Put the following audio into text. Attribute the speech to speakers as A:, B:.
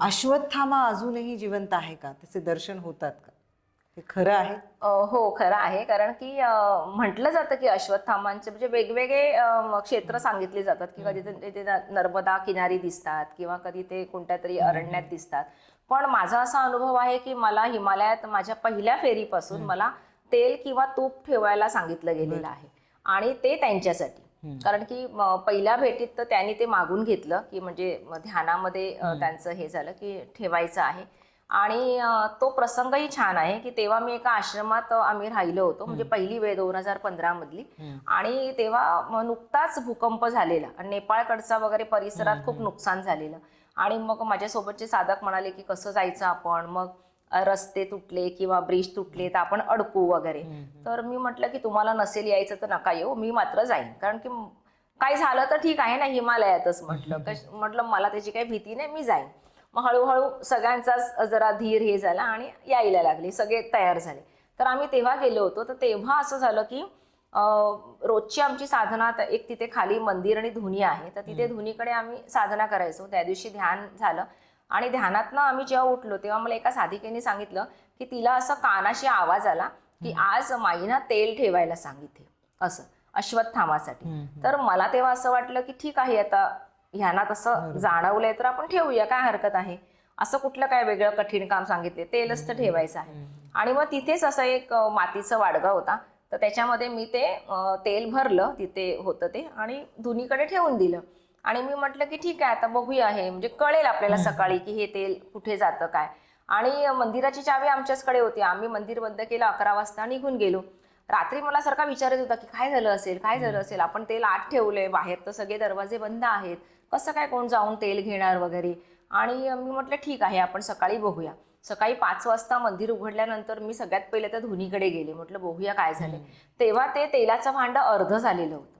A: अश्वत्थामा अजूनही जिवंत आहे का? त्याचे दर्शन होतात का? हे खरं आहे?
B: हो, खरं आहे. कारण की म्हटलं जातं की अश्वत्थामांचे म्हणजे वेगवेगळे क्षेत्र सांगितली जातात की कधी ते नर्मदा किनारी दिसतात किंवा कधी ते कोणत्यातरी अरण्यात दिसतात. पण माझा असा अनुभव आहे की मला हिमालयात माझ्या पहिल्या फेरीपासून मला तेल किंवा तूप ठेवायला सांगितलं गेलेलं आहे आणि ते त्यांच्यासाठी. कारण की पहिल्या भेटीत तर त्यांनी ते मागून घेतलं की म्हणजे ध्यानामध्ये त्यांचं हे झालं की ठेवायचं आहे. आणि तो प्रसंगही छान आहे की तेव्हा मी एका आश्रमात आम्ही राहिलो होतो, म्हणजे पहिली वेळ 2015 मधली. आणि तेव्हा नुकताच भूकंप झालेला आणि नेपाळकडचा वगैरे परिसरात खूप नुकसान झालेलं. आणि मग माझ्यासोबतचे साधक म्हणाले की कसं जायचं आपण, मग रस्ते तुटले किंवा ब्रिज तुटले तर आपण अडकू वगैरे. तर मी म्हटलं की तुम्हाला नसेल यायचं तर नका येऊ, मी मात्र जाईन. कारण की काही झालं तर ठीक आहे ना, हिमालयातच म्हटलं. म्हटलं मला त्याची काही भीती नाही, मी जाईन. मग हळूहळू सगळ्यांचाच जरा धीर हे झाला आणि यायला लागले, सगळे तयार झाले. तर आम्ही तेव्हा गेलो होतो. तर तेव्हा असं झालं की रोजची आमची साधना, एक तिथे खाली मंदिर आणि धुनी आहे, तर तिथे धुनीकडे आम्ही साधना करायचो. त्या दिवशी ध्यान झालं आणि ध्यानातनं आम्ही जेव्हा उठलो तेव्हा मला एका साधिकेने सांगितलं की तिला असं कानाशी आवाज आला की आज माईना तेल ठेवायला सांगितले, असं अश्वत्थामासाठी. तर मला तेव्हा असं वाटलं की ठीक आहे, आता ह्यांना तसं जाणवलंय तर आपण ठेवूया, काय हरकत आहे. असं कुठलं काय वेगळं कठीण काम सांगितले, तेलच तर ठेवायचं आहे. आणि मग तिथेच असं एक मातीचं वाडगा होता, तर त्याच्यामध्ये मी ते तेल भरलं, तिथे होतं ते, आणि धुनीकडे ठेवून दिलं. आणि मी म्हटलं की ठीक आहे, आता बघूया, हे म्हणजे कळेल आपल्याला सकाळी की हे तेल कुठे जातं काय. आणि मंदिराची चावी आमच्याचकडे होती. आम्ही मंदिर बंद केलं 11 वाजता, निघून गेलो. रात्री मला सारखा विचार येत होता की काय झालं असेल, काय झालं असेल, आपण तेल आत ठेवलंय, बाहेर तर सगळे दरवाजे बंद आहेत, कसं काय कोण जाऊन तेल घेणार वगैरे. आणि मी म्हटलं ठीक आहे, आपण सकाळी बघूया. सकाळी 5 वाजता मंदिर उघडल्यानंतर मी सगळ्यात पहिले त्या धुनीकडे गेले. म्हटलं बघूया काय झालं. तेव्हा ते तेलाचं भांडं अर्ध झालेलं होतं.